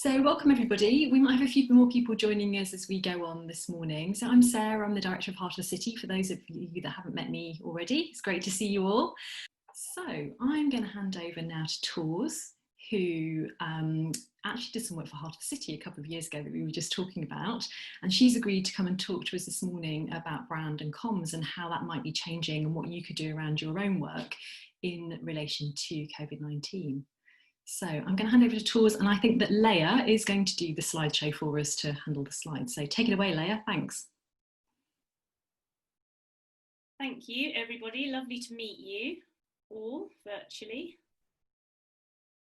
So welcome everybody. We might have a few more people joining us as we go on this morning. So I'm Sarah, I'm the Director of Heart of the City, for those of you that haven't met me already. It's great to see you all. So I'm going to hand over now to Tors, who actually did some work for Heart of the City a couple of years ago that we were just talking about. And she's agreed to come and talk to us this morning about brand and comms and how that might be changing and what you could do around your own work in relation to Covid-19. So I'm going to hand over to Tors, and I think that Leah is going to do the slideshow for us to handle the slides. So take it away, Leah. Thanks. Thank you, everybody. Lovely to meet you all virtually.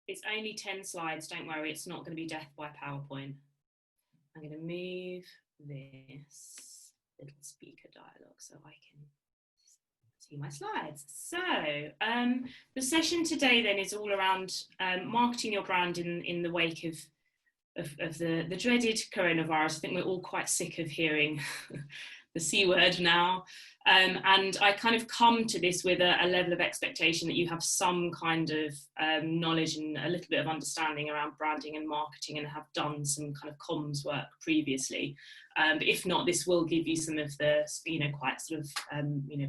It's only 10 slides, don't worry, it's not going to be death by PowerPoint. I'm going to move this little speaker dialogue so I can see my slides. So the session today then is all around marketing your brand in the wake of the dreaded coronavirus. I think we're all quite sick of hearing the C word now. And I kind of come to this with a level of expectation that you have some kind of knowledge and a little bit of understanding around branding and marketing and have done some kind of comms work previously. But if not, this will give you some of the, quite sort of,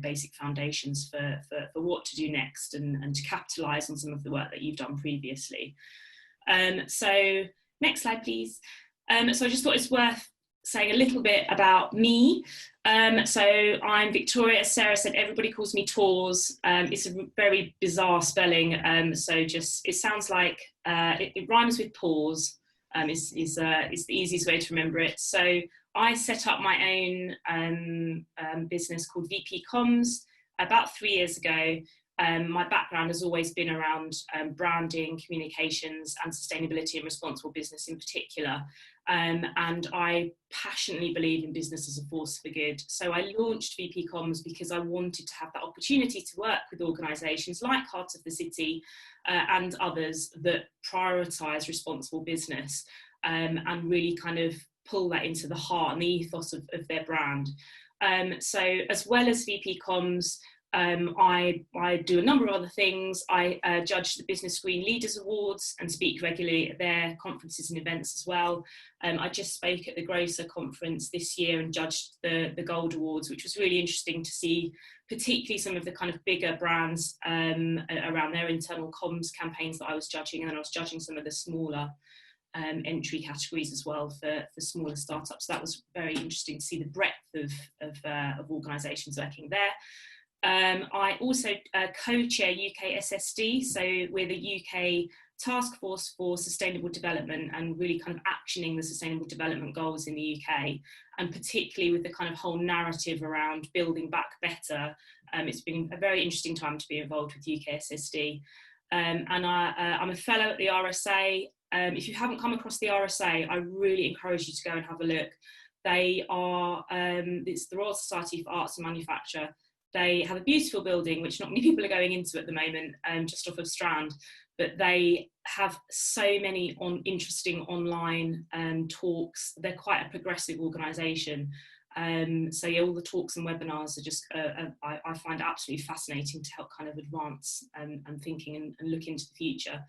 basic foundations for what to do next and to capitalise on some of the work that you've done previously. So next slide, please. So I just thought it's worth saying a little bit about me. So I'm Victoria, as Sarah said, everybody calls me Tors. It's a very bizarre spelling, so just, it sounds like, it rhymes with pause, is the easiest way to remember it. So I set up my own business called VP Comms about 3 years ago. My background has always been around branding, communications and sustainability and responsible business in particular. And I passionately believe in business as a force for good. So I launched VP Comms because I wanted to have that opportunity to work with organisations like Heart of the City and others that prioritise responsible business and really kind of pull that into the heart and the ethos of their brand. So as well as VP Comms, I do a number of other things. I judge the Business Green Leaders Awards and speak regularly at their conferences and events as well. I just spoke at the Grocer conference this year and judged the Gold Awards, which was really interesting to see, particularly some of the kind of bigger brands around their internal comms campaigns that I was judging, and then I was judging some of the smaller entry categories as well for smaller startups. So that was very interesting to see the breadth of organisations working there. I also co-chair UK SSD, so we're the UK Task Force for Sustainable Development and really kind of actioning the Sustainable Development Goals in the UK, and particularly with the kind of whole narrative around building back better. It's been a very interesting time to be involved with UK SSD. And I'm a fellow at the RSA. If you haven't come across the RSA, I really encourage you to go and have a look. They are, it's the Royal Society for Arts and Manufacture. They have a beautiful building, which not many people are going into at the moment, just off of Strand, but they have so many interesting online talks. They're quite a progressive organisation. So yeah, all the talks and webinars are just, I find absolutely fascinating to help kind of advance and thinking and look into the future.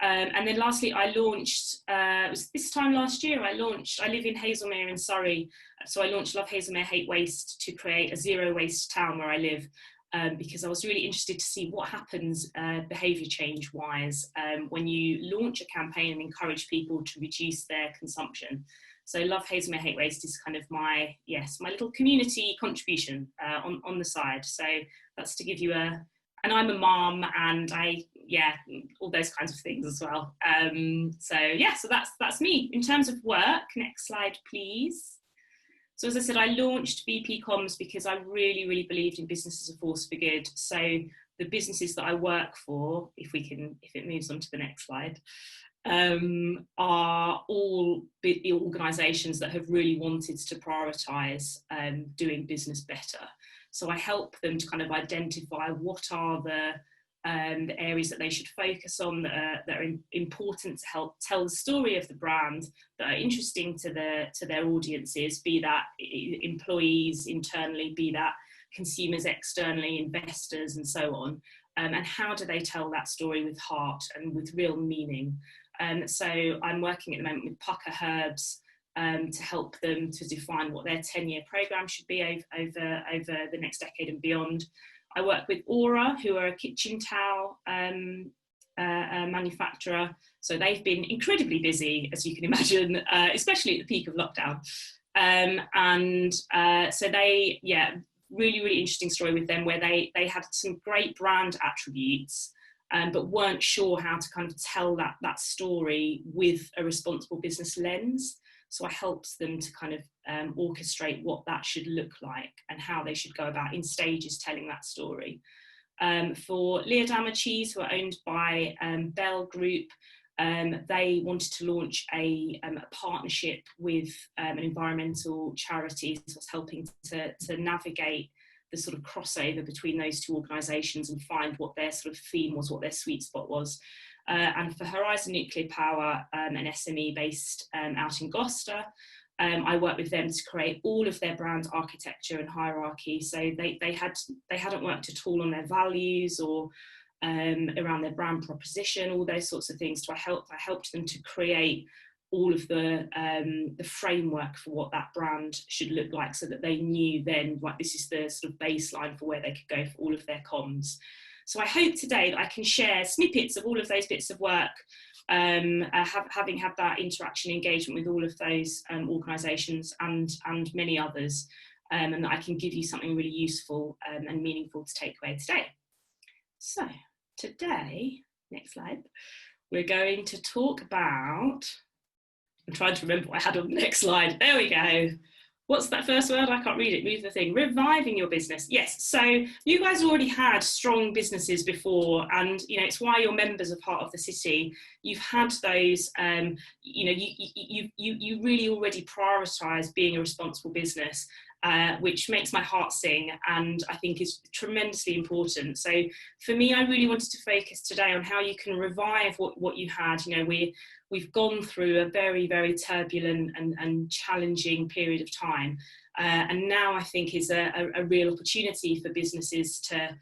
And then lastly, I launched, it was this time last year, I live in Hazelmere in Surrey, so I launched Love Hazelmere Hate Waste to create a zero waste town where I live, because I was really interested to see what happens behaviour change wise when you launch a campaign and encourage people to reduce their consumption. So Love Hazelmere Hate Waste is kind of my little community contribution on the side. So that's to give you and I'm a mum and all those kinds of things as well. So that's me. In terms of work, next slide, please. So as I said, I launched VP Comms because I really, really believed in business as a force for good. So the businesses that I work for, if it moves on to the next slide, are all organisations that have really wanted to prioritise doing business better. So I help them to kind of identify what are the areas that they should focus on that are important to help tell the story of the brand, that are interesting to their audiences, be that employees internally, be that consumers externally, investors and so on. And how do they tell that story with heart and with real meaning? So I'm working at the moment with Pucker Herbs to help them to define what their 10-year programme should be over the next decade and beyond. I work with Aura, who are a kitchen towel manufacturer. So they've been incredibly busy, as you can imagine, especially at the peak of lockdown. So they, really interesting story with them, where they had some great brand attributes, but weren't sure how to kind of tell that story with a responsible business lens. So I helped them to kind of orchestrate what that should look like and how they should go about in stages telling that story. For Leerdammer Cheese, who are owned by Bell Group, they wanted to launch a partnership with an environmental charity. So I was helping to navigate the sort of crossover between those two organisations and find what their sort of theme was, what their sweet spot was. And for Horizon Nuclear Power, an SME based out in Gloucester, I worked with them to create all of their brand architecture and hierarchy. So they hadn't worked at all on their values or around their brand proposition, all those sorts of things. So I helped them to create all of the framework for what that brand should look like, so that they knew then, like, this is the sort of baseline for where they could go for all of their comms. So I hope today that I can share snippets of all of those bits of work, having had that interaction engagement with all of those organisations and many others, and that I can give you something really useful and meaningful to take away today. So today, next slide, we're going to talk about, I'm trying to remember what I had on the next slide. There we go. What's that first word? I can't read it. Move the thing. Reviving your business. Yes. So you guys already had strong businesses before, and it's why you're members of Heart of the City. You've had those. You really already prioritise being a responsible business, which makes my heart sing, and I think is tremendously important. So for me, I really wanted to focus today on how you can revive what you had. We've gone through a very, very turbulent and challenging period of time. And now I think is a real opportunity for businesses to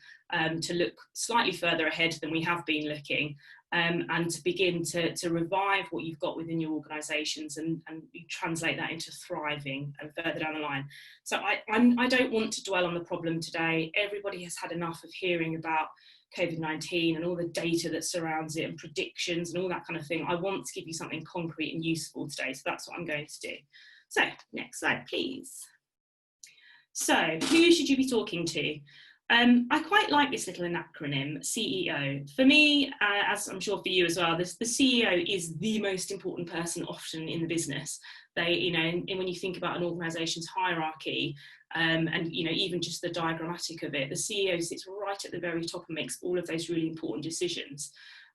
look slightly further ahead than we have been looking, and to begin to revive what you've got within your organisations and translate that into thriving and further down the line. So I don't want to dwell on the problem today. Everybody has had enough of hearing about Covid-19 and all the data that surrounds it and predictions and all that kind of thing. I want to give you something concrete and useful today, so that's what I'm going to do. So next slide, please. So who should you be talking to? I quite like this little acronym, CEO. For me, as I'm sure for you as well, the CEO is the most important person often in the business. They, and when you think about an organisation's hierarchy, and even just the diagrammatic of it, the CEO sits right at the very top and makes all of those really important decisions.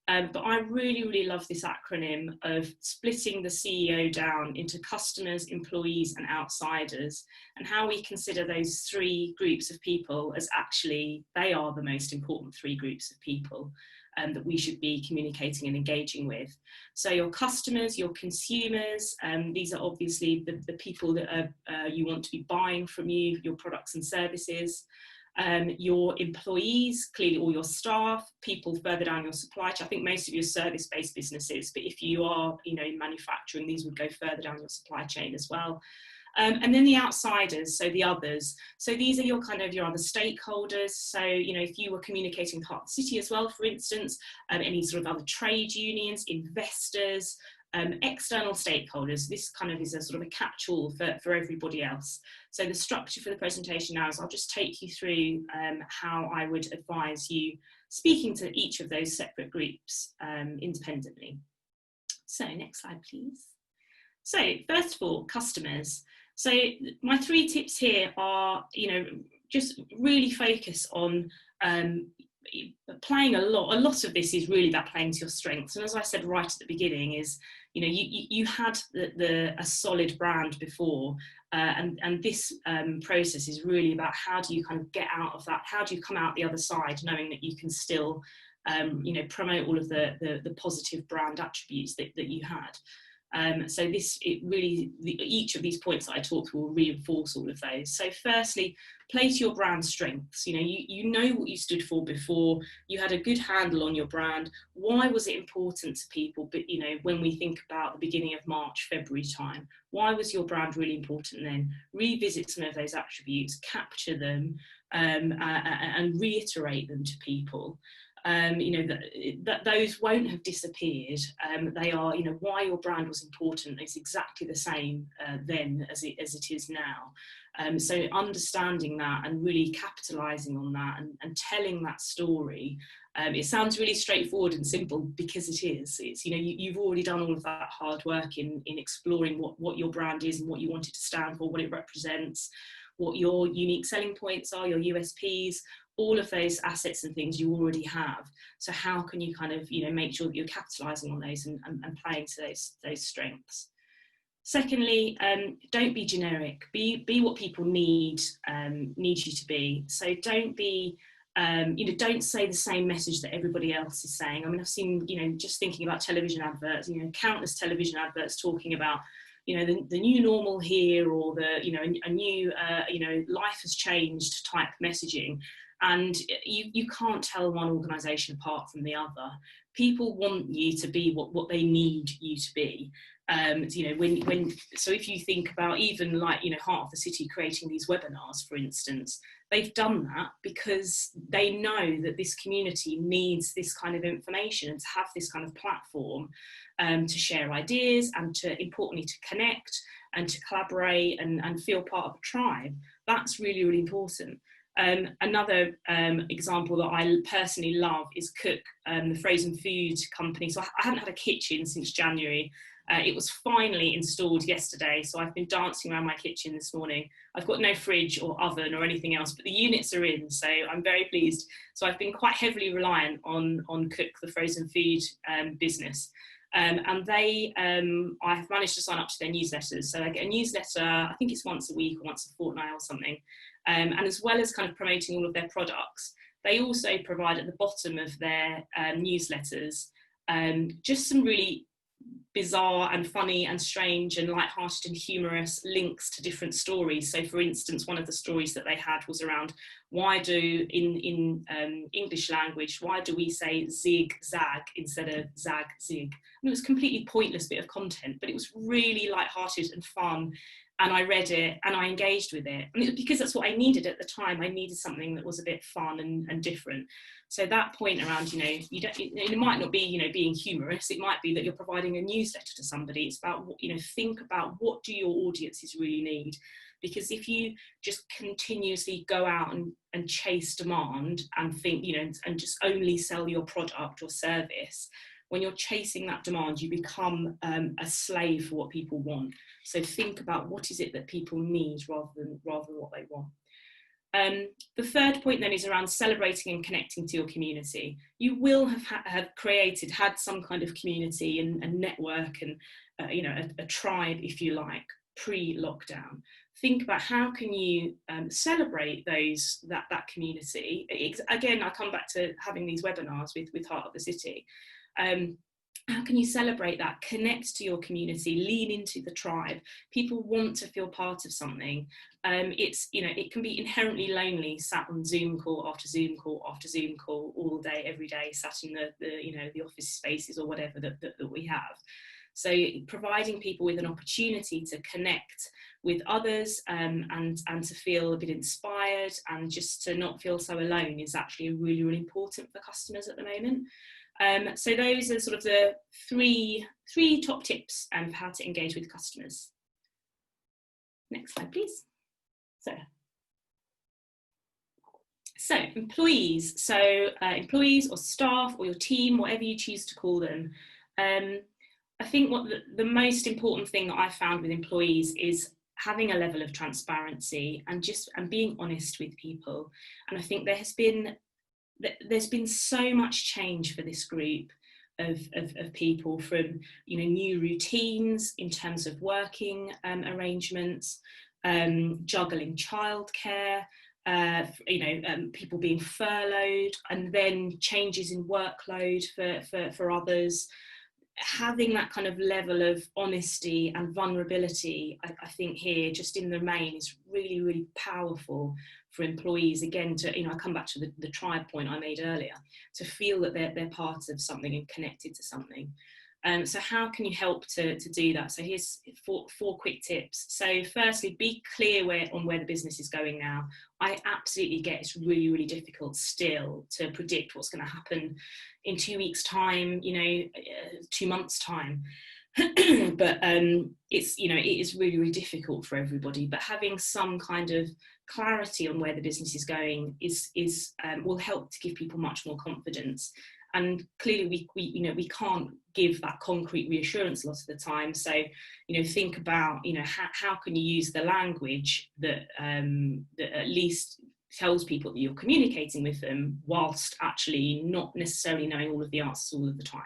But I really, really love this acronym of splitting the CEO down into customers, employees and outsiders, and how we consider those three groups of people as actually, they are the most important three groups of people that we should be communicating and engaging with. So your customers, your consumers, these are obviously the people that you want to be buying from you, your products and services. Your employees, clearly all your staff, people further down your supply chain. I think most of your service-based businesses, but if you are, in manufacturing, these would go further down your supply chain as well. And then the outsiders, so the others. So these are your your other stakeholders. So, if you were communicating with Heart of the City as well, for instance, any sort of other trade unions, investors, external stakeholders. This kind of is a sort of a catch-all for everybody else. So the structure for the presentation now is I'll just take you through how I would advise you speaking to each of those separate groups independently. So next slide, please. So first of all, customers. So my three tips here are, just really focus on playing a lot of this is really about playing to your strengths. And as I said right at the beginning is, you had a solid brand before, and this process is really about how do you kind of get out of that, how do you come out the other side knowing that you can still promote all of the positive brand attributes that you had. So each of these points that I talked through will reinforce all of those. So firstly, play to your brand strengths. You know what you stood for before, you had a good handle on your brand. Why was it important to people? But when we think about the beginning of March, February time, why was your brand really important then? Revisit some of those attributes, capture them, and reiterate them to people. That those won't have disappeared. They are, why your brand was important is exactly the same then as it is now. So understanding that and really capitalising on that and telling that story. It sounds really straightforward and simple because it is. It's you've already done all of that hard work in exploring what your brand is and what you want it to stand for, what it represents, what your unique selling points are, your USPs. All of those assets and things you already have. So how can you kind of make sure that you're capitalising on those and playing to those strengths? Secondly, don't be generic. Be what people need you to be. So don't be don't say the same message that everybody else is saying. I mean, I've seen just thinking about television adverts, countless television adverts talking about the new normal here, or a new life has changed type messaging. And you can't tell one organisation apart from the other. People want you to be what they need you to be. So if you think about even like Heart of the City creating these webinars, for instance, they've done that because they know that this community needs this kind of information and to have this kind of platform to share ideas and to, importantly, to connect and to collaborate and feel part of a tribe. That's really, really important. Another example that I personally love is Cook, the frozen food company. So I haven't had a kitchen since January. It was finally installed yesterday, so I've been dancing around my kitchen this morning. I've got no fridge or oven or anything else, but the units are in, so I'm very pleased. So I've been quite heavily reliant on Cook, the frozen food business. And I have managed to sign up to their newsletters. So I get a newsletter, I think it's once a week or once a fortnight or something. And as well as kind of promoting all of their products, they also provide at the bottom of their newsletters just some really bizarre and funny and strange and light-hearted and humorous links to different stories. So for instance, one of the stories that they had was around why do in English language, why do we say zig zag instead of zag zig? And it was a completely pointless bit of content, but it was really light-hearted and fun. And I read it and I engaged with it. And it was because that's what I needed at the time. I needed something that was a bit fun and different. So that point around, it might not be, being humorous. It might be that you're providing a newsletter to somebody. It's about, think about what do your audiences really need? Because if you just continuously go out and chase demand and think, and just only sell your product or service, when you're chasing that demand, you become a slave for what people want. So think about what is it that people need rather than what they want. The third point then is around celebrating and connecting to your community. You will have had some kind of community and network and a tribe, if you like, pre-lockdown. Think about how can you celebrate that community. Again, I come back to having these webinars with Heart of the City. How can you celebrate that, connect to your community, lean into the tribe? People want to feel part of something. It can be inherently lonely, sat on Zoom call after Zoom call after Zoom call all day, every day, sat in the office spaces or whatever that we have. So providing people with an opportunity to connect with others and to feel a bit inspired and just to not feel so alone is actually really, really important for customers at the moment. So those are sort of the three top tips for how to engage with customers. Next slide, please. So employees. So employees or staff or your team, whatever you choose to call them. I think what the most important thing that I found with employees is having a level of transparency and being honest with people. And I think there's been so much change for this group of people, from new routines in terms of working arrangements, juggling childcare, people being furloughed, and then changes in workload for others. having that kind of level of honesty and vulnerability, I think here just in the main is really, really powerful for employees, again, to, I come back to the tribe point I made earlier, to feel that they're part of something and connected to something. So how can you help to do that? So here's four quick tips. So firstly, be clear on where the business is going now. I absolutely get it's really, really difficult still to predict what's going to happen in 2 weeks' time, 2 months' time. But it's, it is really, really difficult for everybody. But having some kind of clarity on where the business is going will help to give people much more confidence. And clearly we can't give that concrete reassurance a lot of the time. So, think about, how can you use the language that at least tells people that you're communicating with them, whilst actually not necessarily knowing all of the answers all of the time.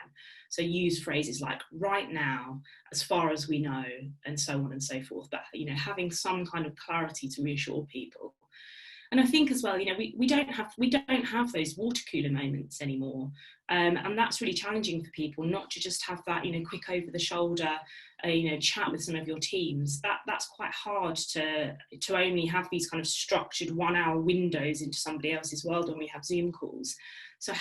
So use phrases like right now, as far as we know, and so on and so forth. But, having some kind of clarity to reassure people. And I think as well, we don't have those water cooler moments anymore. And that's really challenging for people, not to just have that, quick over the shoulder, chat with some of your teams. That's quite hard to only have these kind of structured 1 hour windows into somebody else's world when we have Zoom calls. So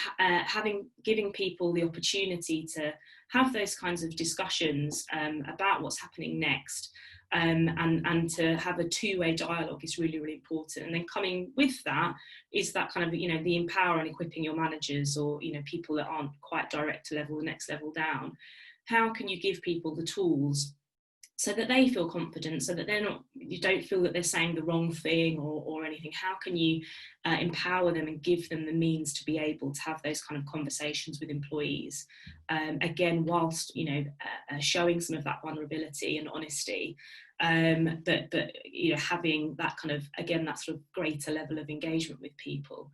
giving people the opportunity to have those kinds of discussions about what's happening next, and to have a two-way dialogue is really, really important. And then coming with that is that kind of, the empower and equipping your managers, or, people that aren't quite director level, the next level down. How can you give people the tools so that they feel confident, so that you don't feel that they're saying the wrong thing or anything? How can you empower them and give them the means to be able to have those kind of conversations with employees? Again, whilst, showing some of that vulnerability and honesty, but having that kind of, again, that sort of greater level of engagement with people,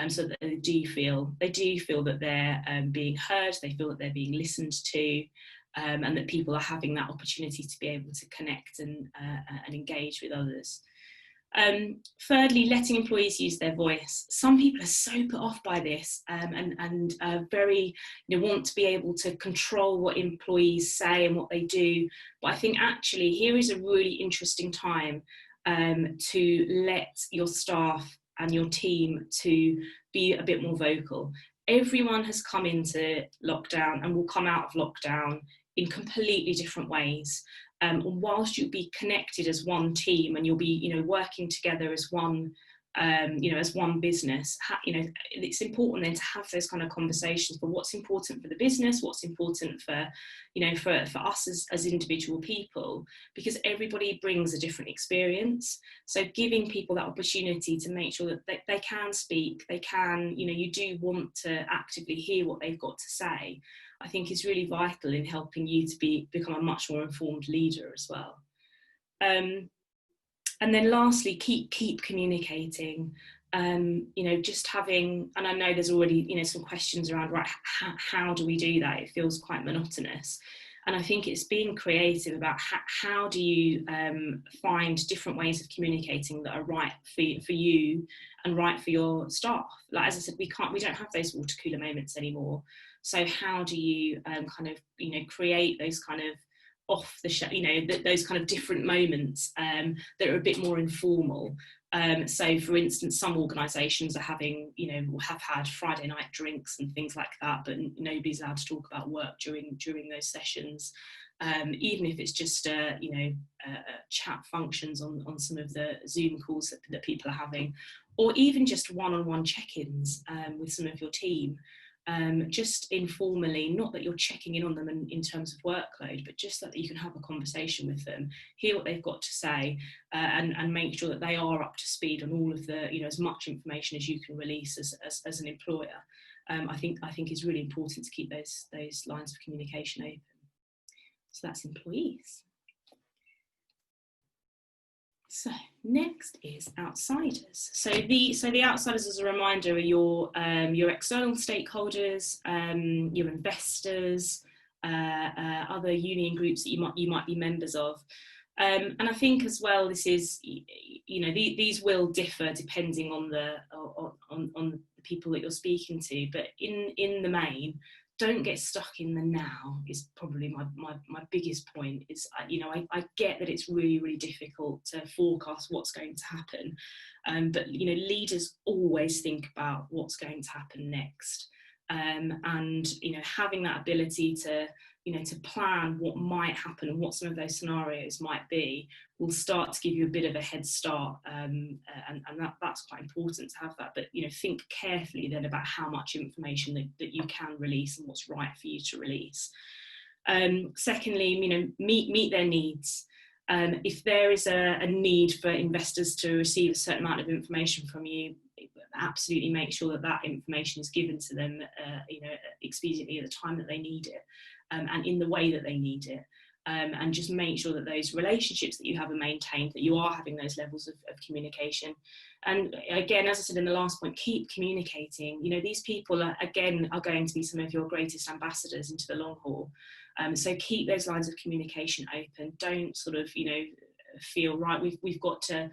so that they do feel that they're being heard, they feel that they're being listened to, and that people are having that opportunity to be able to connect and engage with others. Thirdly, letting employees use their voice. Some people are so put off by this, and very, want to be able to control what employees say and what they do. But I think actually here is a really interesting time to let your staff and your team to be a bit more vocal. Everyone has come into lockdown and will come out of lockdown in completely different ways. Whilst you'll be connected as one team and you'll be, working together as one, as one business, it's important then to have those kind of conversations for what's important for the business, what's important for, for us as individual people, because everybody brings a different experience. So giving people that opportunity to make sure that they can speak, they can, you do want to actively hear what they've got to say, I think is really vital in helping you to become a much more informed leader as well. And then lastly, keep communicating. Just having, and I know there's already, some questions around, right, how do we do that? It feels quite monotonous. And I think it's being creative about how do you find different ways of communicating that are right for you and right for your staff. Like, as I said, we don't have those water cooler moments anymore. So how do you kind of, create those kind of off the show, those kind of different moments that are a bit more informal. So for instance, some organisations are having, have had Friday night drinks and things like that, but nobody's allowed to talk about work during those sessions. Even if it's just chat functions on some of the Zoom calls that people are having, or even just one-on-one check-ins with some of your team. Just informally, not that you're checking in on them in terms of workload, but just that you can have a conversation with them, hear what they've got to say, and make sure that they are up to speed on all of the, as much information as you can release as an employer. I think is really important to keep those lines of communication open. So that's employees. So next is outsiders. So the outsiders, as a reminder, are your external stakeholders, your investors, other union groups that you might be members of. And I think as well, this is, these will differ depending on the people that you're speaking to, but in the main, don't get stuck in the now is probably my biggest point. Is, you know, I get that it's really, really difficult to forecast what's going to happen, but, you know, leaders always think about what's going to happen next, and, you know, having that ability to, you know, to plan what might happen and what some of those scenarios might be will start to give you a bit of a head start, and that's quite important to have that. But, you know, think carefully then about how much information that you can release and what's right for you to release. Secondly, you know, meet their needs. If there is a need for investors to receive a certain amount of information from you, absolutely make sure that that information is given to them, you know, expediently at the time that they need it, and in the way that they need it. And just make sure that those relationships that you have are maintained, that you are having those levels of communication. And again, as I said in the last point, keep communicating. You know, these people are going to be some of your greatest ambassadors into the long haul. So keep those lines of communication open. Don't sort of, you know, feel, right, we've got to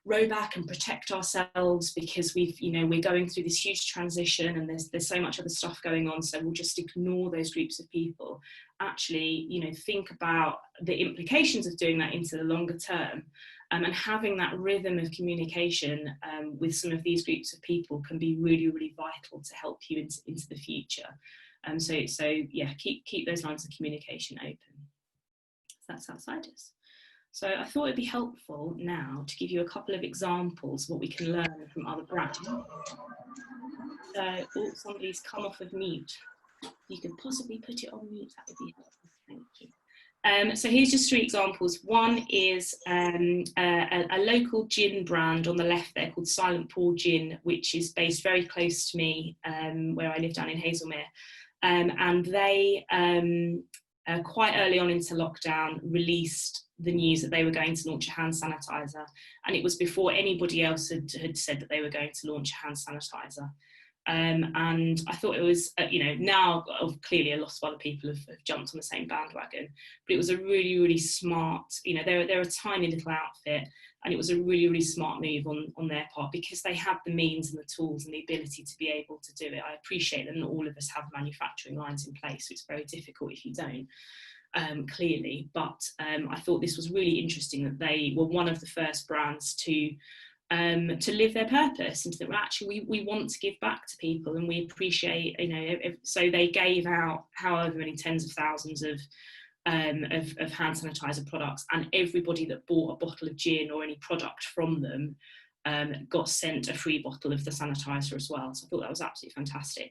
row back and protect ourselves because we're going through this huge transition and there's so much other stuff going on, so we'll just ignore those groups of people. Actually, you know, think about the implications of doing that into the longer term, and having that rhythm of communication with some of these groups of people can be really, really vital to help you into the future. So yeah, keep those lines of communication open. So that's Outsiders. So I thought it'd be helpful now to give you a couple of examples of what we can learn from other brands. So, somebody's come off of mute. You could possibly put it on mute, that would be helpful. Thank you. So here's just 3 examples. One is a local gin brand on the left there called Silent Paul Gin, which is based very close to me, where I live down in Hazelmere. And they, quite early on into lockdown, released the news that they were going to launch a hand sanitizer, and it was before anybody else had said that they were going to launch a hand sanitizer. And I thought it was, you know, now clearly a lot of other people have jumped on the same bandwagon, but it was a really, really smart, you know, they're a tiny little outfit, and it was a really, really smart move on their part because they had the means and the tools and the ability to be able to do it. I appreciate that not all of us have manufacturing lines in place, so it's very difficult if you don't. Clearly, but I thought this was really interesting that they were one of the first brands to live their purpose, and that actually we want to give back to people and we appreciate, you know, so they gave out however many tens of thousands of hand sanitizer products, and everybody that bought a bottle of gin or any product from them got sent a free bottle of the sanitizer as well. So I thought that was absolutely fantastic.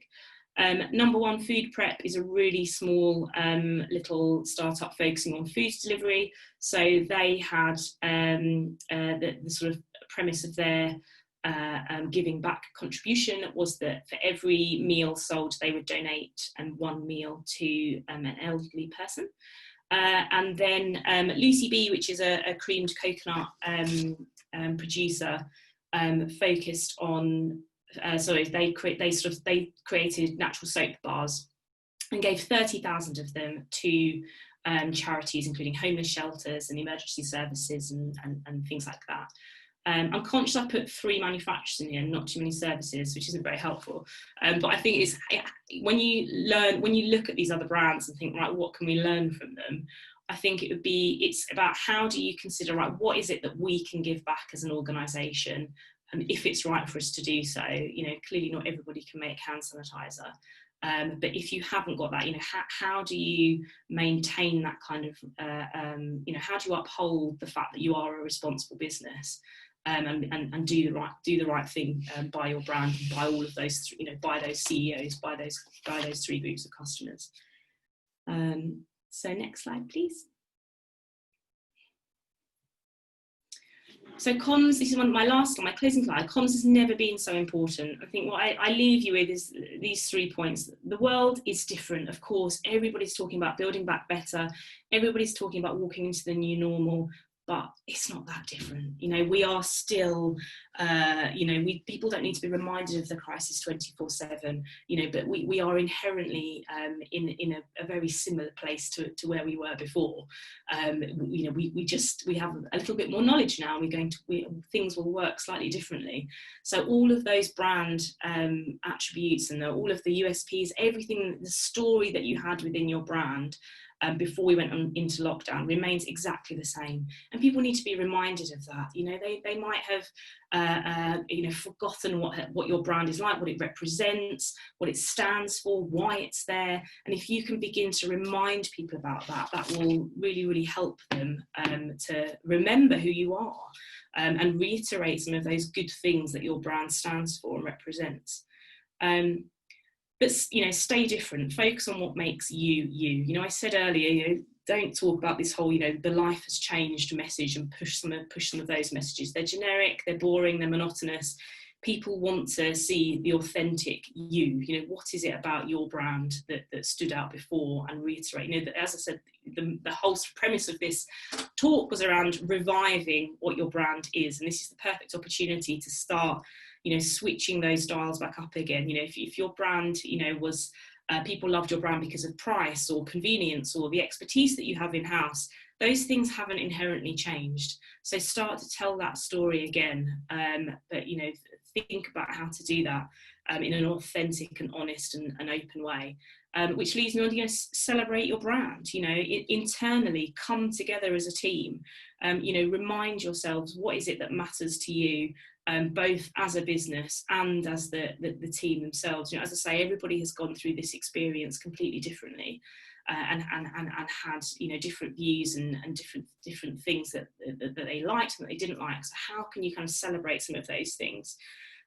Number One Food Prep is a really small little startup focusing on food delivery. So they had the sort of premise of their giving back contribution was that for every meal sold, they would donate 1 meal to an elderly person. And then Lucy Bee, which is a creamed coconut producer, focused on they created natural soap bars and gave 30,000 of them to charities, including homeless shelters and emergency services and things like that. I'm conscious I put 3 manufacturers in here, not too many services, which isn't very helpful. But I think it's when you look at these other brands and think, right, what can we learn from them? I think it's about how do you consider, right, what is it that we can give back as an organisation, and if it's right for us to do so. You know, clearly not everybody can make hand sanitizer. But if you haven't got that, you know, how do you maintain that kind of, you know, how do you uphold the fact that you are a responsible business, and do the right thing by your brand, and by all of those, you know, by those CEOs, by those 3 groups of customers. So next slide, please. So comms, this is my closing slide. Comms has never been so important. I think what I leave you with is these 3 points. The world is different, of course. Everybody's talking about building back better. Everybody's talking about walking into the new normal. but it's not that different. You know, we are still, you know, people don't need to be reminded of the crisis 24/7, you know, but we are inherently in a very similar place to where we were before. You know, we have a little bit more knowledge now, and things will work slightly differently. So all of those brand attributes and all of the USPs, everything, the story that you had within your brand before we went into lockdown remains exactly the same, and people need to be reminded of that. You know, they might have you know, forgotten what your brand is like, what it represents, what it stands for, why it's there, and if you can begin to remind people about that, that will really help them to remember who you are, and reiterate some of those good things that your brand stands for and represents. But, you know, stay different, focus on what makes you, you. You know, I said earlier, you know, don't talk about this whole, you know, the life has changed message and push some of those messages. They're generic, they're boring, they're monotonous. People want to see the authentic you. You know, what is it about your brand that stood out before, and reiterate. You know, that, as I said, the whole premise of this talk was around reviving what your brand is, and this is the perfect opportunity to start, you know, switching those dials back up again. You know, if your brand, you know, was people loved your brand because of price or convenience or the expertise that you have in-house, those things haven't inherently changed. So start to tell that story again, but, you know, think about how to do that in an authentic and honest and open way. Which leads me on to, you know, celebrate your brand. You know, internally come together as a team. You know, remind yourselves, what is it that matters to you, both as a business and as the team themselves. You know, as I say, everybody has gone through this experience completely differently, and had, you know, different views and different things that they liked and that they didn't like. So how can you kind of celebrate some of those things?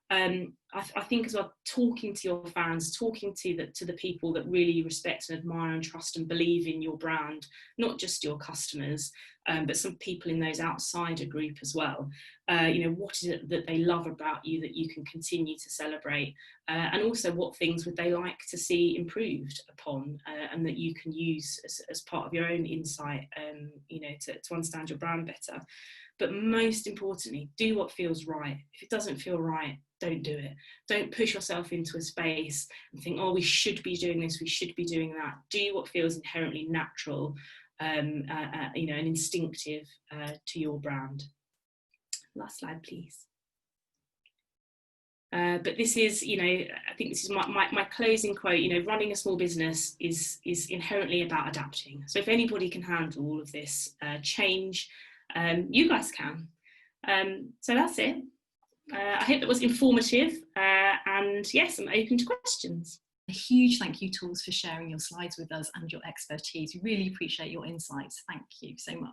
I think as well, talking to your fans, talking to the people that really respect and admire and trust and believe in your brand, not just your customers, but some people in those outsider group as well. You know, what is it that they love about you that you can continue to celebrate, and also what things would they like to see improved upon, and that you can use as part of your own insight, you know, to understand your brand better. But most importantly, do what feels right. If it doesn't feel right, don't do it. Don't push yourself into a space and think, oh, we should be doing this, we should be doing that. Do what feels inherently natural, you know, and instinctive to your brand. Last slide, please. But this is, you know, I think this is my closing quote. You know, running a small business is inherently about adapting. So if anybody can handle all of this change, you guys can. So that's it. I hope that was informative, and yes, I'm open to questions. A huge thank you, Tools, for sharing your slides with us and your expertise. We really appreciate your insights. Thank you so much.